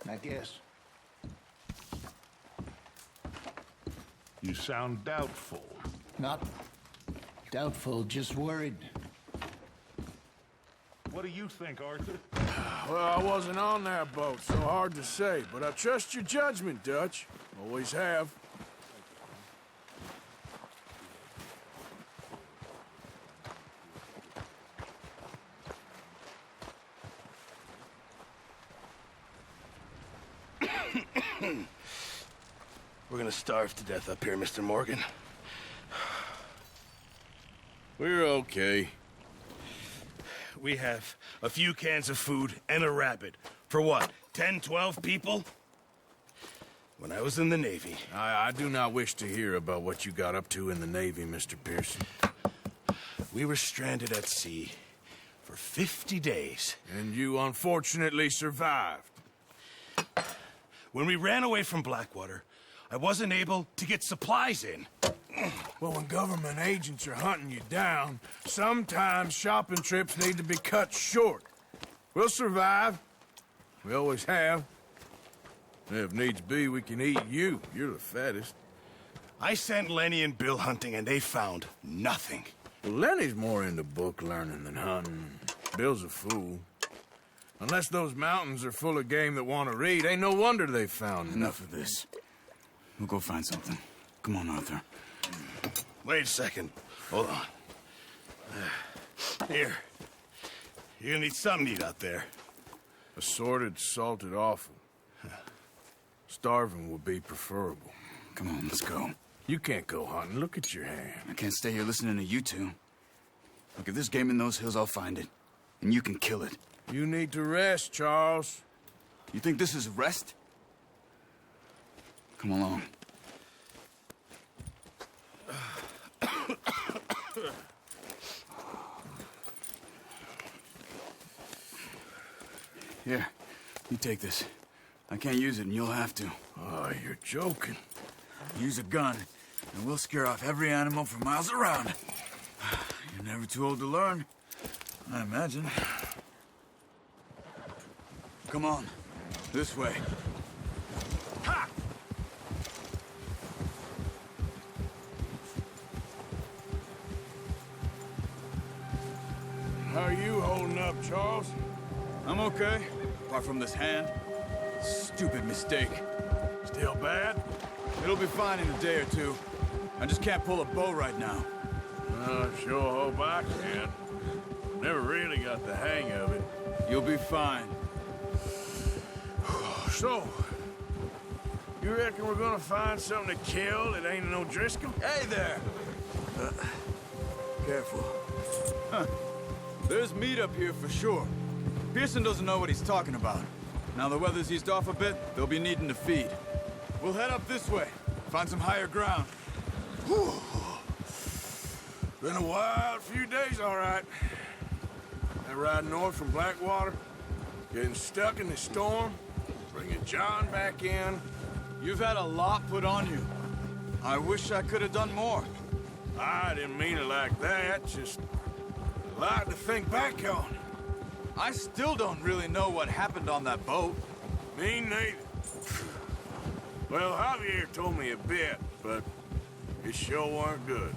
I guess. You sound doubtful. Not doubtful, just worried. What do you think, Arthur? Well, I wasn't on that boat, so hard to say, but I trust your judgment, Dutch. Always have. We're gonna starve to death up here, Mr. Morgan. We're okay. We have a few cans of food and a rabbit. For what, 10, 12 people? When I was in the Navy... I do not wish to hear about what you got up to in the Navy, Mr. Pearson. We were stranded at sea for 50 days. And you unfortunately survived. When we ran away from Blackwater, I wasn't able to get supplies in. Well, when government agents are hunting you down, sometimes shopping trips need to be cut short. We'll survive. We always have. If needs be, we can eat you. You're the fattest. I sent Lenny and Bill hunting, and they found nothing. Well, Lenny's more into book learning than hunting. Bill's a fool. Unless those mountains are full of game that want to read, ain't no wonder they found Enough of this. We'll go find something. Come on, Arthur. Wait a second. Hold on. Here. You're gonna need something to eat out there. Assorted, salted offal. Starving would be preferable. Come on, let's go. You can't go hunting. Look at your hand. I can't stay here listening to you two. Look, if there's game in those hills, I'll find it. And you can kill it. You need to rest, Charles. You think this is rest? Come along. Here, you take this. I can't use it, and you'll have to. Oh, you're joking. Use a gun, and we'll scare off every animal for miles around. You're never too old to learn, I imagine. Come on, this way. Ha! How are you holding up, Charles? I'm okay, apart from this hand. Stupid mistake. Still bad? It'll be fine in a day or two. I just can't pull a bow right now. I sure hope I can. Never really got the hang of it. You'll be fine. So, you reckon we're gonna find something to kill that ain't no Driscoll? Hey there! Careful. Huh. There's meat up here for sure. Pearson doesn't know what he's talking about. Now the weather's eased off a bit, they'll be needing to feed. We'll head up this way, find some higher ground. Whew. Been a wild few days, all right. That ride north from Blackwater, getting stuck in the storm, bringing John back in. You've had a lot put on you. I wish I could have done more. I didn't mean it like that, just a lot to think back on. I still don't really know what happened on that boat. Me neither. Well, Javier told me a bit, but it sure weren't good.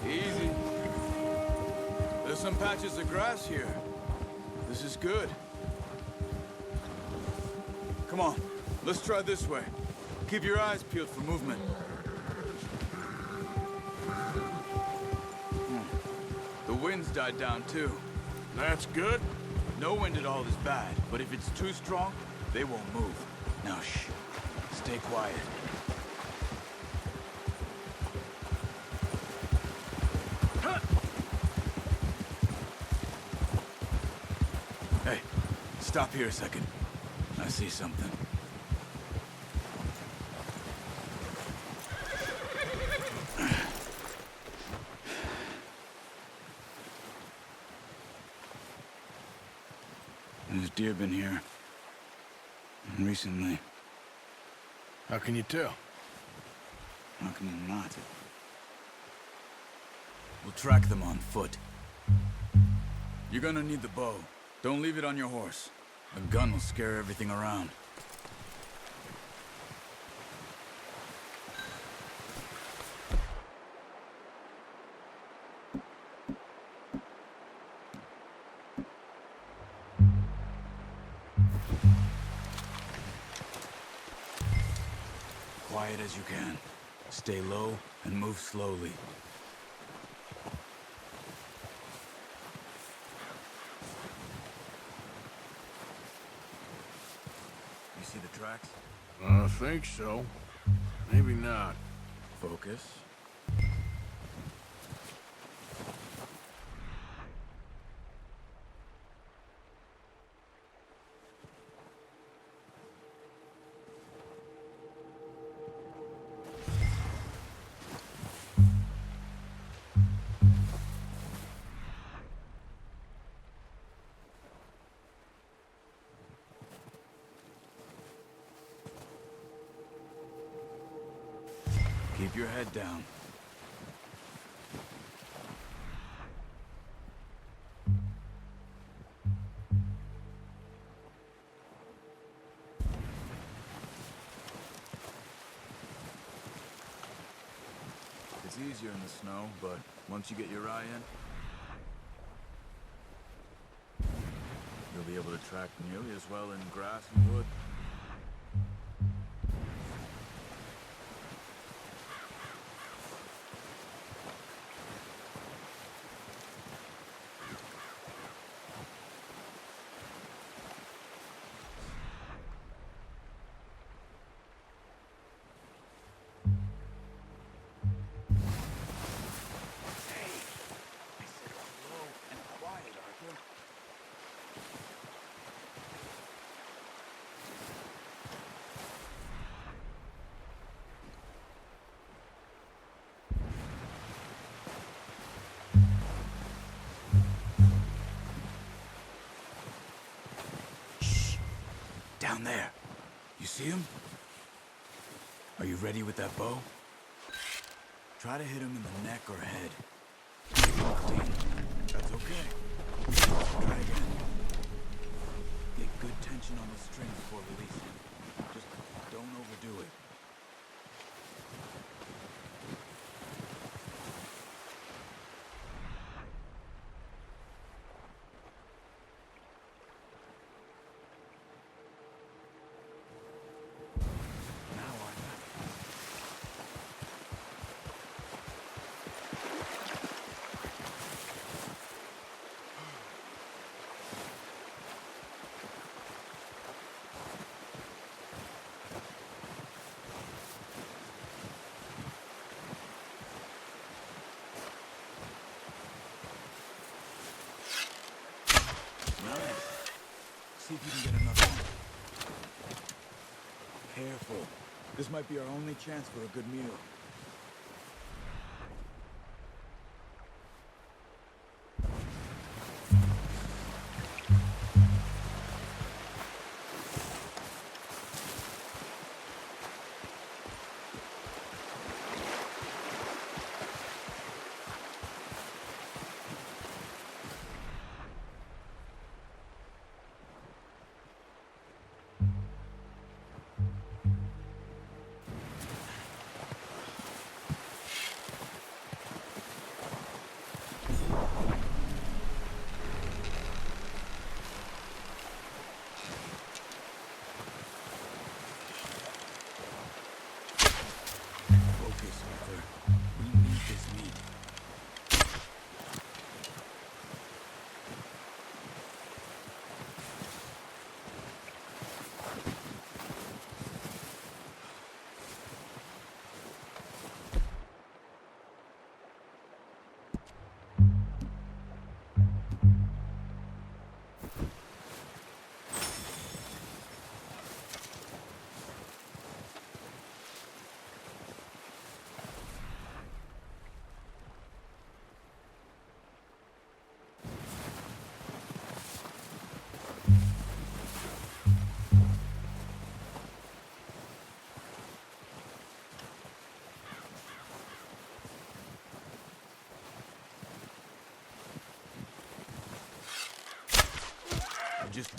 Easy. There's some patches of grass here. This is good. Come on, let's try this way. Keep your eyes peeled for movement. The wind's died down too. That's good. No wind at all is bad, but if it's too strong, they won't move. Now shh. Stay quiet. Hey, stop here a second. I see something. There's deer been here. Recently. How can you tell? How can you not? We'll track them on foot. You're gonna need the bow. Don't leave it on your horse. A gun will scare everything around. Quiet as you can. Stay low and move slowly. You see the tracks? I think so. Maybe not. Focus. Keep your head down. It's easier in the snow, but once you get your eye in, you'll be able to track nearly as well in grass and wood. Down there. You see him? Are you ready with that bow? Try to hit him in the neck or head. Locked in. That's okay. Try again. Get good tension on the string before releasing. Just don't overdo it. See if you can get another one. Careful. This might be our only chance for a good meal.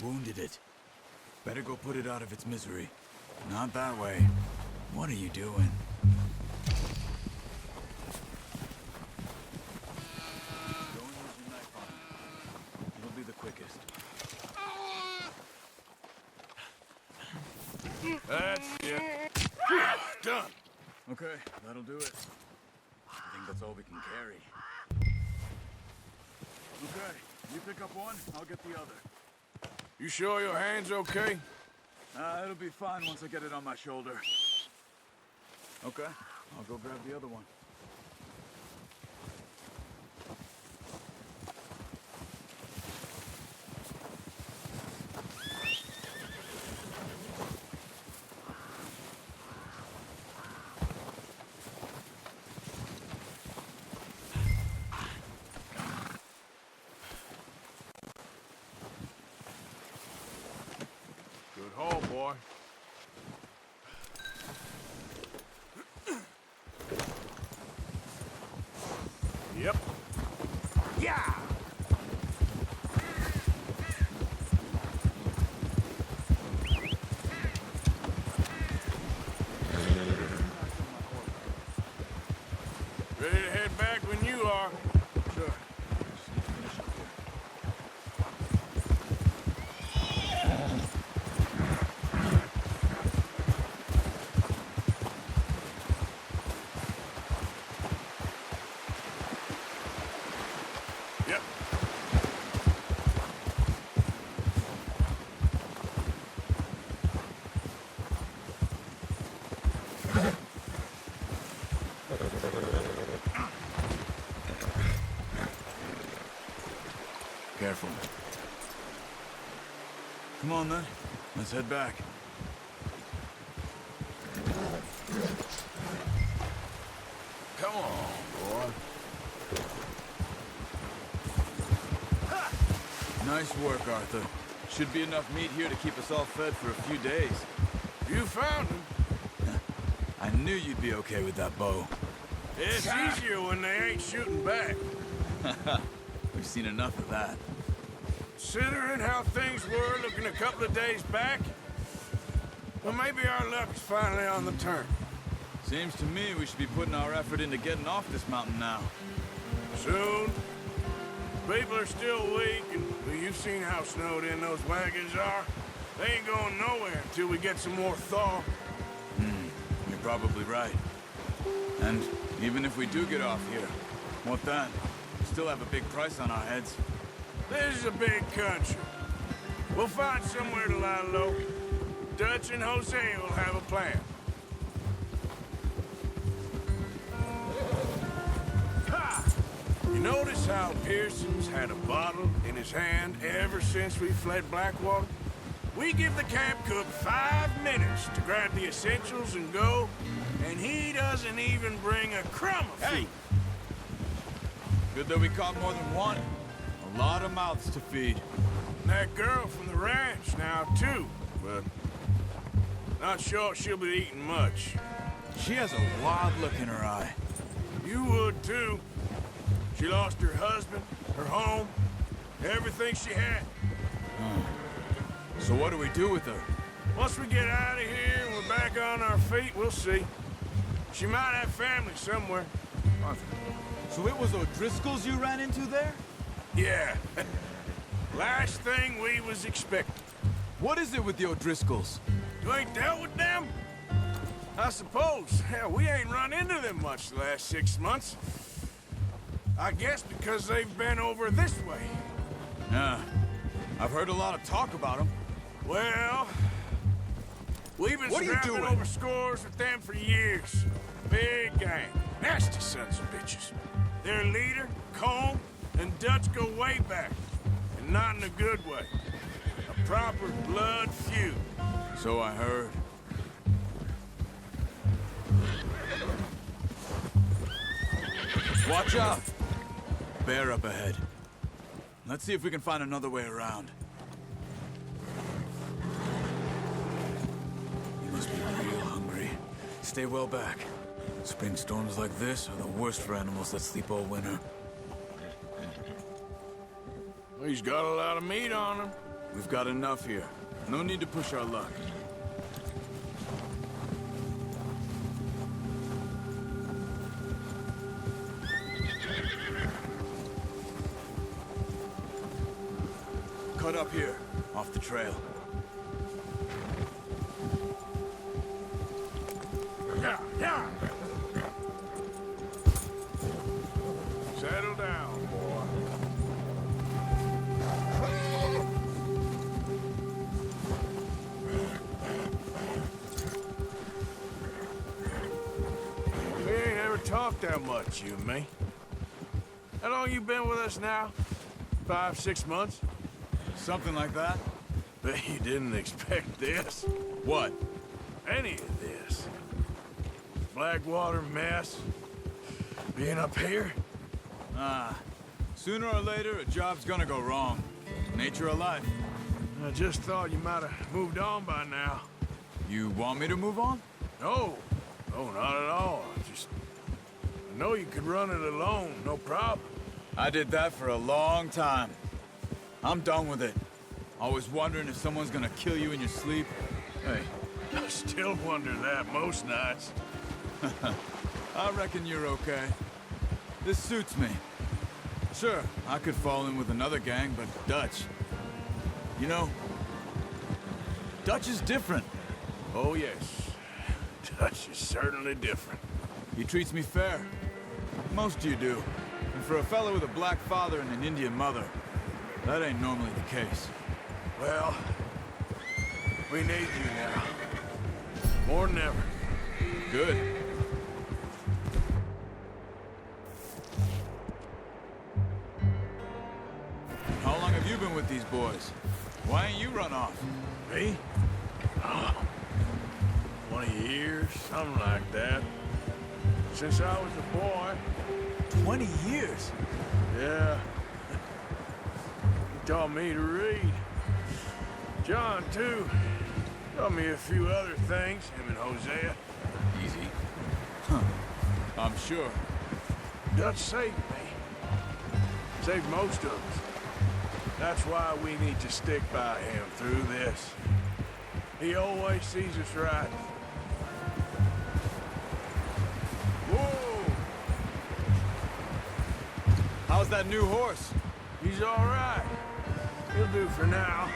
wounded it. Better go put it out of its misery. Not that way. What are you doing? Go and use your knife on it. It'll be the quickest. That's it. Done. Okay, that'll do it. I think that's all we can carry. Okay, you pick up one, I'll get the other. You sure your hand's okay? It'll be fine once I get it on my shoulder. Okay, I'll go grab the other one. Good haul, boy. Yep. Yeah! Ready to head back when you are. Sure. Yep. Careful. Come on, then. Let's head back. Come on, boy. Nice work, Arthur. Should be enough meat here to keep us all fed for a few days. You found him. I knew you'd be okay with that bow. It's easier when they ain't shooting back. We've seen enough of that. Considering how things were looking a couple of days back, well, maybe our luck's finally on the turn. Seems to me we should be putting our effort into getting off this mountain now. Soon. People are still weak, and well, you've seen how snowed in those wagons are. They ain't going nowhere until we get some more thaw. You're probably right. And even if we do get off here, what then? We still have a big price on our heads. This is a big country. We'll find somewhere to lie low. Dutch and Jose will have a plan. Ha! You notice how Pearson's had a bottle in his hand ever since we fled Blackwater? We give the camp cook 5 minutes to grab the essentials and go, and he doesn't even bring a crumb of food. Good that we caught more than one. A lot of mouths to feed. And that girl from the ranch now, too, but not sure she'll be eating much. She has a wild look in her eye. You would, too. She lost her husband, her home, everything she had. So what do we do with her? Once we get out of here and we're back on our feet, we'll see. She might have family somewhere. Arthur. So it was O'Driscoll's you ran into there? Yeah. Last thing we was expecting. What is it with the O'Driscolls? You ain't dealt with them? I suppose. Hell, we ain't run into them much the last 6 months. I guess because they've been over this way. Yeah. I've heard a lot of talk about them. Well, we've been What are you scrapping doing? over scores with them for years. Big gang. Nasty sons of bitches. Their leader, Colm, and Dutch go way back. And not in a good way. A proper blood feud. So I heard. Watch out! Bear up ahead. Let's see if we can find another way around. You must be real hungry. Stay well back. Spring storms like this are the worst for animals that sleep all winter. He's got a lot of meat on him. We've got enough here. No need to push our luck. Cut up here, off the trail. Yeah. Settle down, boy. We ain't ever talked that much, you and me. How long you been with us now? 5, 6 months? Something like that? Bet you didn't expect this. What? Any of this. Blackwater mess. Being up here? Sooner or later, a job's gonna go wrong. Nature of life. I just thought you might have moved on by now. You want me to move on? No. No, not at all. I know you could run it alone, no problem. I did that for a long time. I'm done with it. Always wondering if someone's gonna kill you in your sleep. Hey, I still wonder that most nights. I reckon you're okay. This suits me. Sure, I could fall in with another gang, but Dutch... You know, Dutch is different. Oh, yes. Dutch is certainly different. He treats me fair. Most of you do. And for a fella with a black father and an Indian mother, that ain't normally the case. Well, we need you now. More than ever. Good. How long have you been with these boys? Why ain't you run off? Me? Oh, 20 years, something like that. Since I was a boy. 20 years? Yeah. He taught me to read. John, too. Taught me a few other things, him and Hosea. Easy. Huh. I'm sure. Dutch saved me. Saved most of us. That's why we need to stick by him through this. He always sees us right. Whoa! How's that new horse? He's all right. He'll do for now.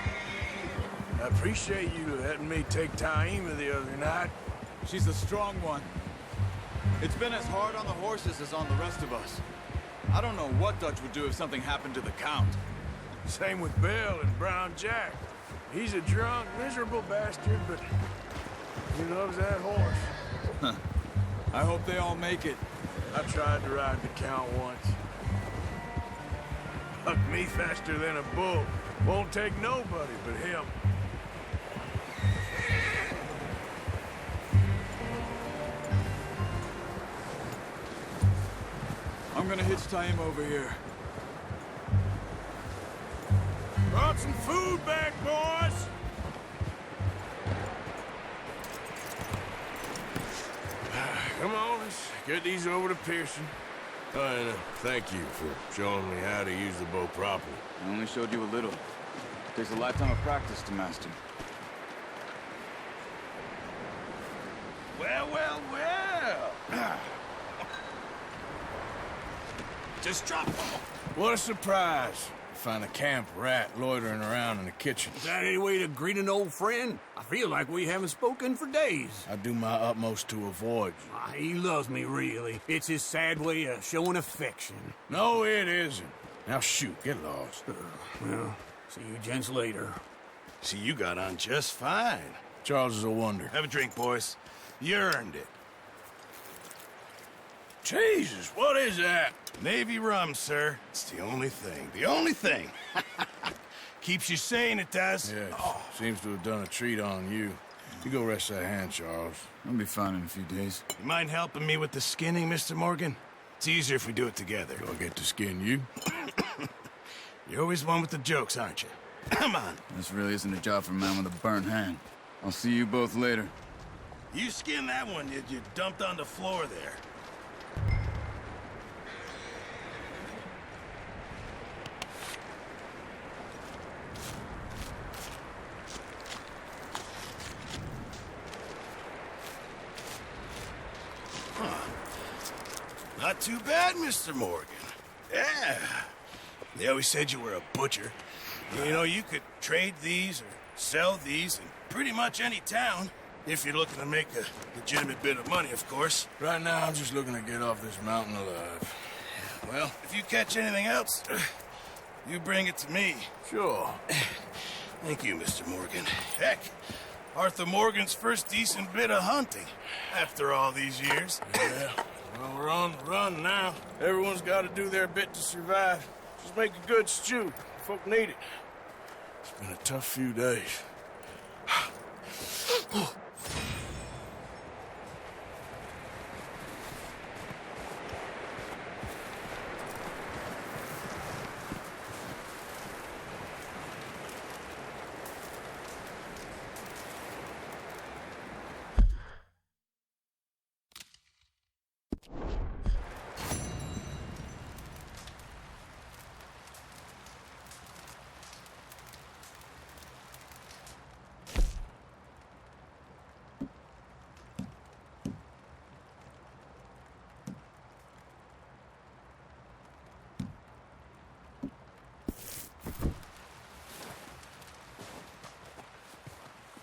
I appreciate you letting me take Taima the other night. She's a strong one. It's been as hard on the horses as on the rest of us. I don't know what Dutch would do if something happened to the Count. Same with Bill and Brown Jack. He's a drunk, miserable bastard, but he loves that horse. I hope they all make it. I tried to ride the Count once. Hucked me faster than a bull. Won't take nobody but him. I'm gonna hitch Taima over here. Brought some food back, boys! Come on, let's get these over to Pearson. And thank you for showing me how to use the bow properly. I only showed you a little. Takes a lifetime of practice to master. Well, well, well. Just drop them. What a surprise. Find a camp rat loitering around in the kitchen. Is that any way to greet an old friend? I feel like we haven't spoken for days. I do my utmost to avoid you. He loves me, really. It's his sad way of showing affection. No, it isn't. Now shoot, get lost. Well, see you gents later. See, you got on just fine. Charles is a wonder. Have a drink, boys. You earned it. Jesus, what is that? Navy rum, sir. It's the only thing. The only thing. Keeps you sane, it does. Yes, seems to have done a treat on you. You go rest that hand, Charles. I'll be fine in a few days. You mind helping me with the skinning, Mr. Morgan? It's easier if we do it together. Do I get to skin you? You're always one with the jokes, aren't you? Come on. This really isn't a job for a man with a burnt hand. I'll see you both later. You skinned that one you dumped on the floor there. Not too bad, Mr. Morgan. Yeah. They always said you were a butcher. You know, you could trade these or sell these in pretty much any town. If you're looking to make a legitimate bit of money, of course. Right now, I'm just looking to get off this mountain alive. Well, if you catch anything else, you bring it to me. Sure. Thank you, Mr. Morgan. Heck, Arthur Morgan's first decent bit of hunting after all these years. Yeah. Well, we're on the run now. Everyone's got to do their bit to survive. Just make a good stew. Folk need it. It's been a tough few days.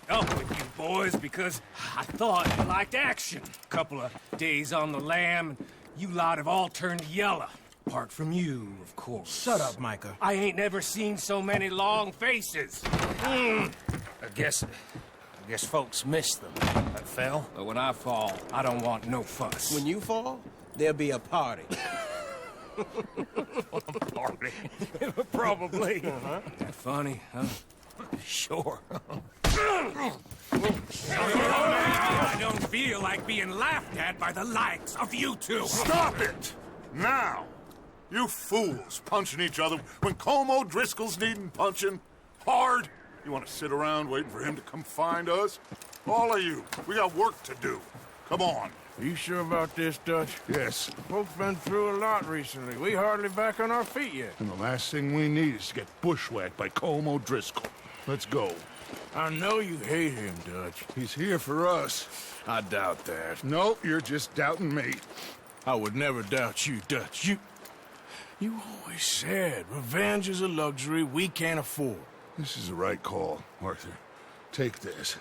Up with you boys because I thought you liked action. Couple of days on the lam, and you lot have all turned yellow. Apart from you, of course. Shut up, Micah. I ain't never seen so many long faces. I guess folks miss them. I fell, but when I fall, I don't want no fuss. When you fall, there'll be a party. Party. Probably. That funny, huh? Sure. I don't feel like being laughed at by the likes of you two. Stop it! Now! You fools punching each other when Colm O'Driscoll's needing punching. Hard! You want to sit around waiting for him to come find us? All of you, we got work to do. Come on. You sure about this, Dutch? Yes. Folks been through a lot recently. We hardly back on our feet yet. And the last thing we need is to get bushwhacked by Colm O'Driscoll. Let's go. I know you hate him, Dutch. He's here for us. I doubt that. No, you're just doubting me. I would never doubt you, Dutch. You always said revenge is a luxury we can't afford. This is the right call, Arthur. Take this.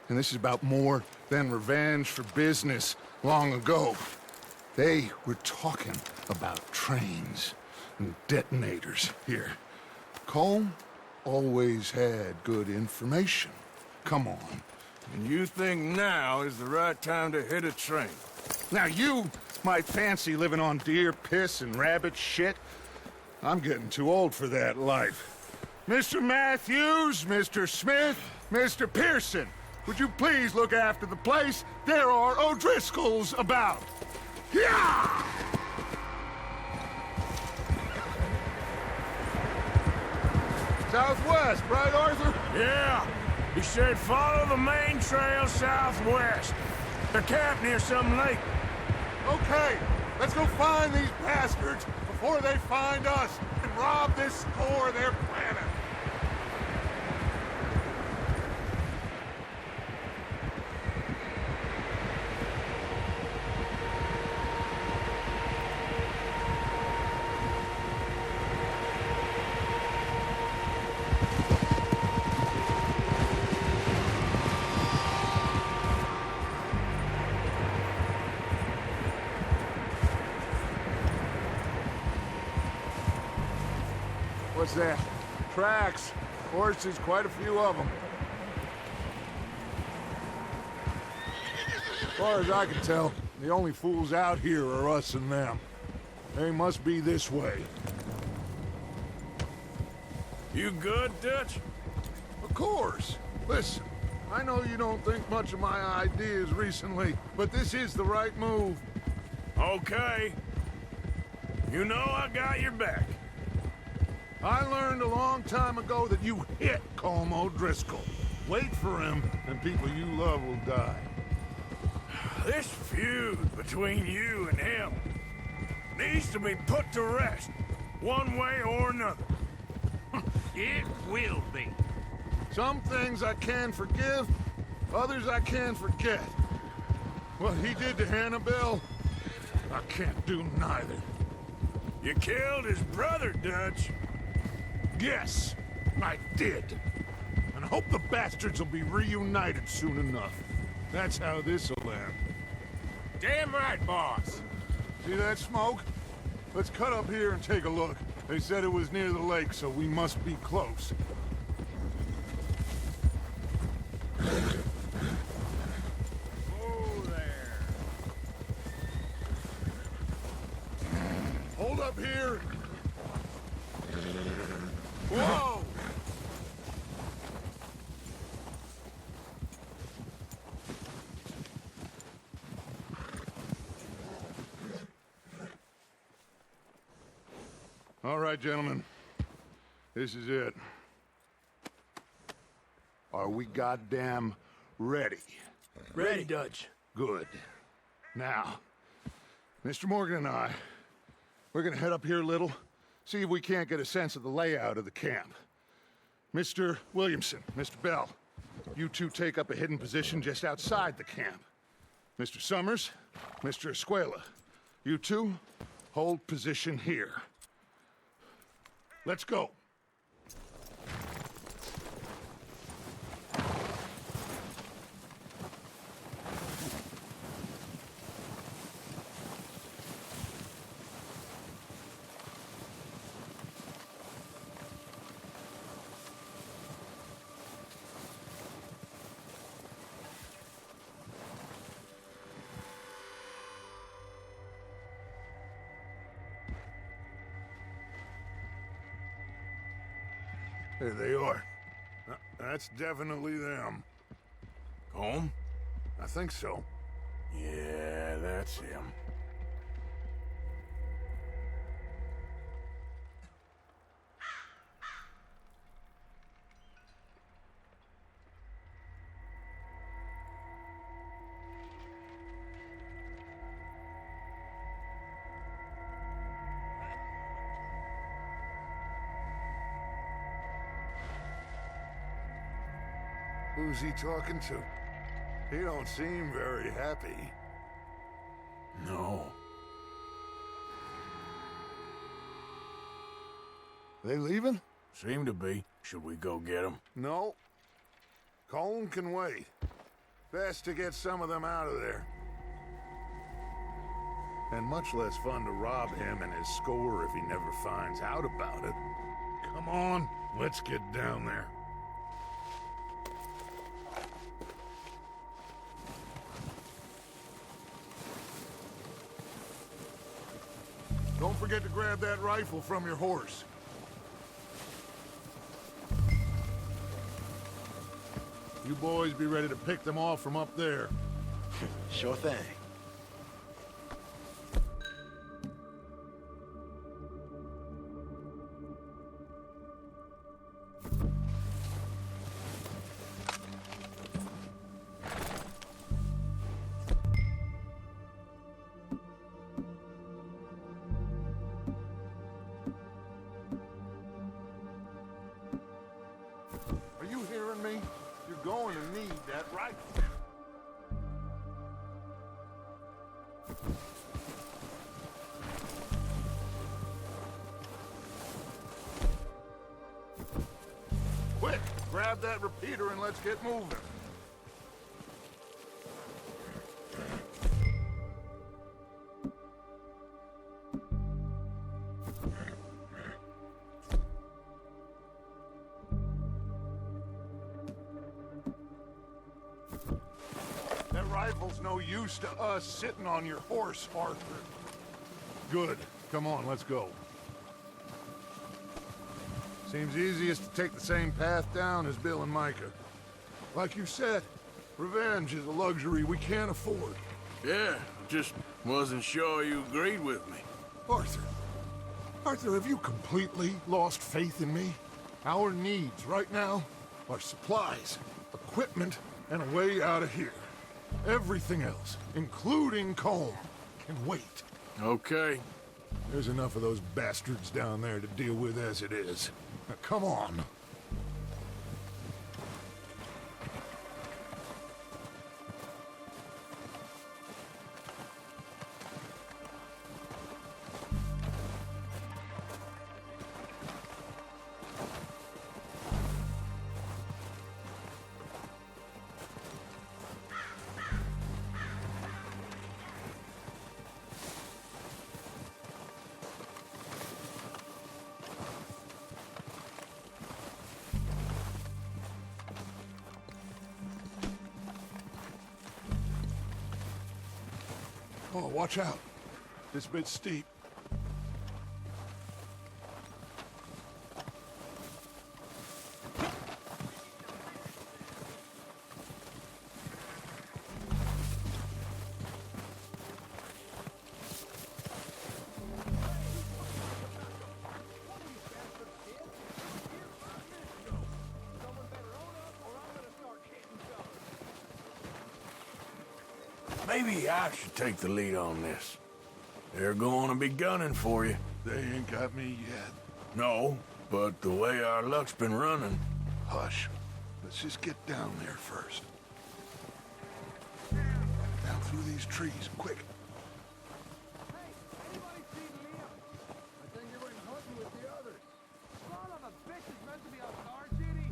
And this is about more than revenge for business long ago. They were talking about trains and detonators here. Colm always had good information. Come on. And you think now is the right time to hit a train? Now you might fancy living on deer piss and rabbit shit. I'm getting too old for that life. Mr. Matthews, Mr. Smith, Mr. Pearson, would you please look after the place? There are O'Driscolls about. Yeah! Southwest, right, Arthur? Yeah. He said follow the main trail southwest. They're camped near some lake. Okay, let's go find these bastards before they find us and rob this store they're planning. What's that? Tracks. Horses, quite a few of them. As far as I can tell, the only fools out here are us and them. They must be this way. You good, Dutch? Of course. Listen, I know you don't think much of my ideas recently, but this is the right move. Okay. You know I got your back. I learned a long time ago that you hit Colm O'Driscoll. Wait for him, and people you love will die. This feud between you and him needs to be put to rest, one way or another. It will be. Some things I can forgive, others I can forget. What he did to Annabelle, I can't do neither. You killed his brother, Dutch. Yes, I did. And I hope the bastards will be reunited soon enough. That's how this'll end. Damn right, boss. See that smoke? Let's cut up here and take a look. They said it was near the lake, so we must be close. Oh, there. Hold up here. Whoa! All right, gentlemen. This is it. Are we goddamn ready? Ready, Dutch. Good. Now, Mr. Morgan and I, we're gonna head up here a little, see if we can't get a sense of the layout of the camp. Mr. Williamson, Mr. Bell, you two take up a hidden position just outside the camp. Mr. Summers, Mr. Escuela, you two hold position here. Let's go. There they are. That's definitely them. Home? I think so. Yeah, that's him. Who's he talking to? He don't seem very happy. No. They leaving? Seem to be. Should we go get him? No. Colin can wait. Best to get some of them out of there. And much less fun to rob him and his score if he never finds out about it. Come on, let's get down there. Don't forget to grab that rifle from your horse. You boys be ready to pick them off from up there. Sure thing. Are you hearing me? You're going to need that rifle. Quick, grab that repeater and let's get moving. That rifle's no use to us sitting on your horse, Arthur. Good. Come on, let's go. Seems easiest to take the same path down as Bill and Micah. Like you said, revenge is a luxury we can't afford. Yeah, just wasn't sure you agreed with me. Arthur. Arthur, have you completely lost faith in me? Our needs right now are supplies, equipment, and a way out of here. Everything else, including Colm, can wait. Okay. There's enough of those bastards down there to deal with as it is. Now, come on. Oh, watch out. This bit's steep. Maybe I should take the lead on this. They're going to be gunning for you. They ain't got me yet. No, but the way our luck's been running... Hush. Let's just get down there first. Down through these trees, quick. Hey, anybody see Liam? I think he went hunting with the others. Son of a bitch is meant to be a Star City.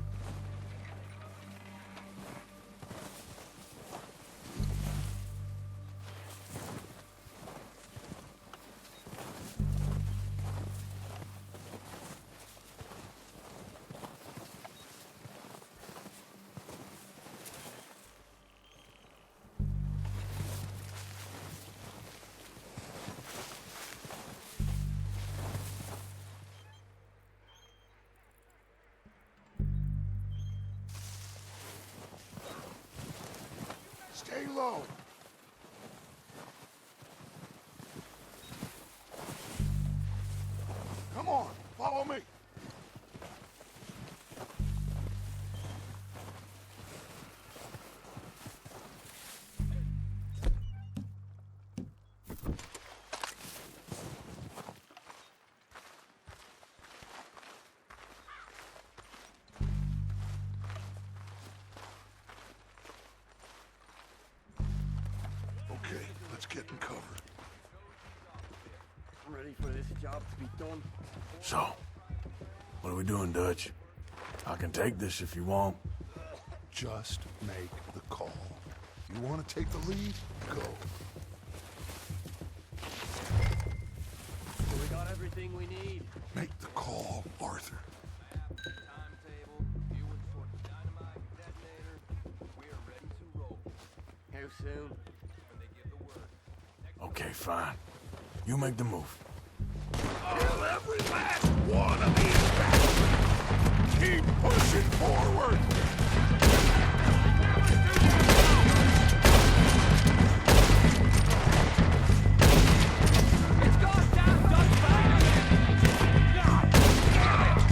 Stay low. Come on, follow me. Okay, let's get in cover. Ready for this job to be done? So, what are we doing, Dutch? I can take this if you want. Just make the call. You want to take the lead? Go. So we got everything we need. Make the call, Arthur. Timetable, fuel source, dynamite, detonator. We are ready to roll. How soon? When they give the word. Okay, fine. You make the move. Kill every last one of these bastards! Keep pushing forward! It's gone down, Dutch Van der Linde! God damn it!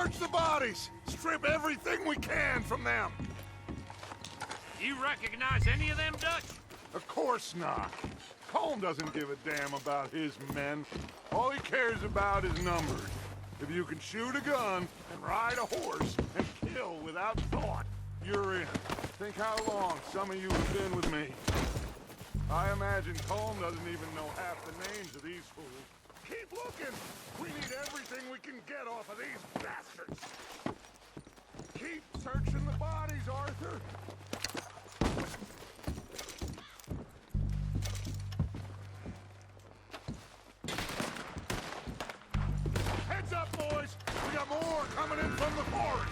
Search the bodies! Strip everything we can from them! You recognize any of them, Dutch? Of course not. Colm doesn't give a damn about his men. All he cares about is numbers. If you can shoot a gun and ride a horse and kill without thought, you're in. Think how long some of you have been with me. I imagine Colm doesn't even know half the names of these fools. Keep looking! We need everything we can get off of these bastards! Keep searching the bodies, Arthur! Heads up, boys! We got more coming in from the forest!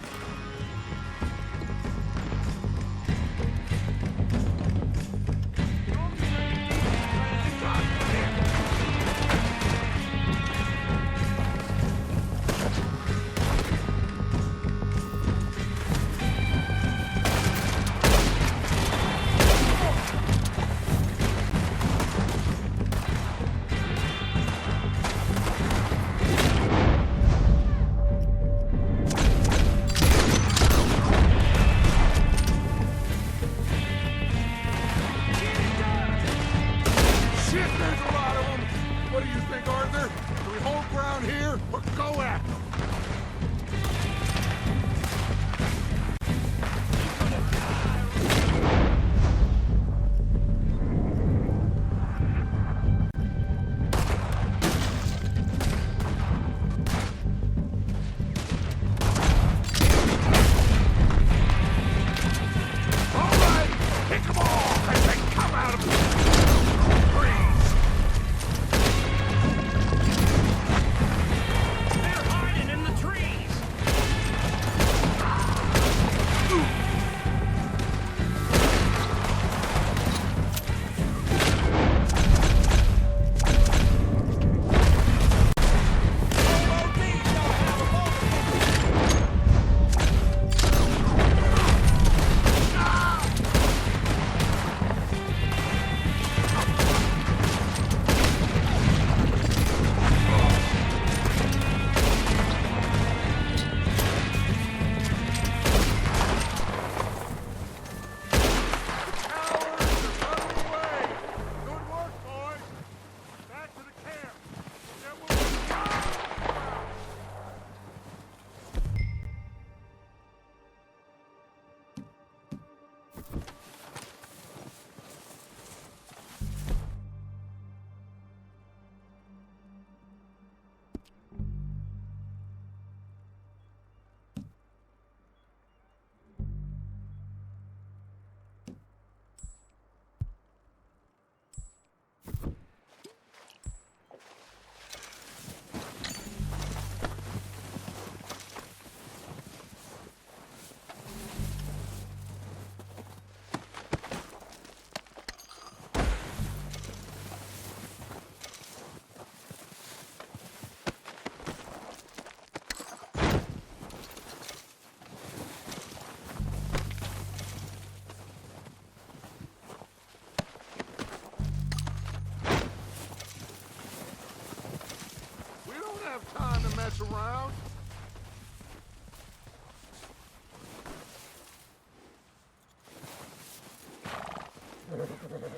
Time to mess around.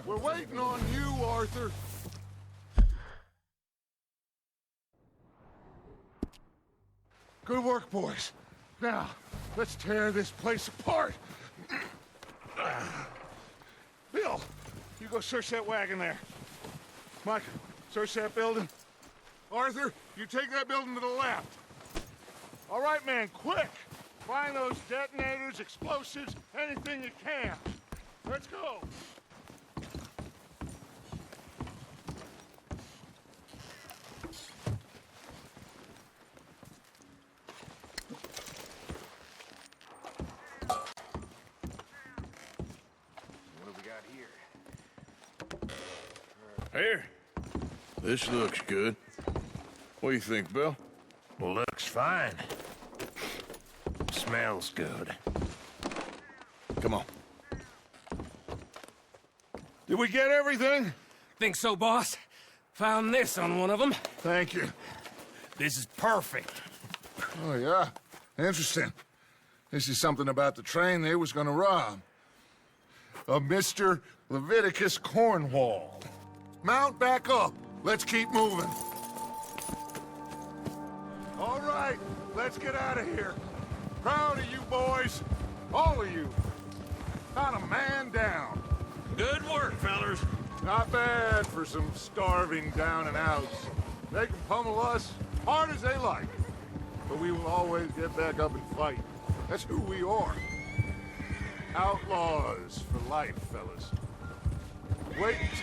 We're waiting on you, Arthur. Good work, boys. Now, let's tear this place apart. Bill, you go search that wagon there. Mike, search that building. Arthur, you take that building to the left. All right, man, quick! Find those detonators, explosives, anything you can. Let's go! What do we got here? Here. This looks good. What do you think, Bill? Looks fine. Smells good. Come on. Did we get everything? Think so, boss? Found this on one of them. Thank you. This is perfect. Oh, yeah? Interesting. This is something about the train they was gonna rob. A Mr. Leviticus Cornwall. Mount back up. Let's keep moving. All right, let's get out of here. Proud of you boys. All of you. Not a man down. Good work, fellas. Not bad for some starving down and outs. They can pummel us hard as they like. But we will always get back up and fight. That's who we are. Outlaws for life, fellas. Wait until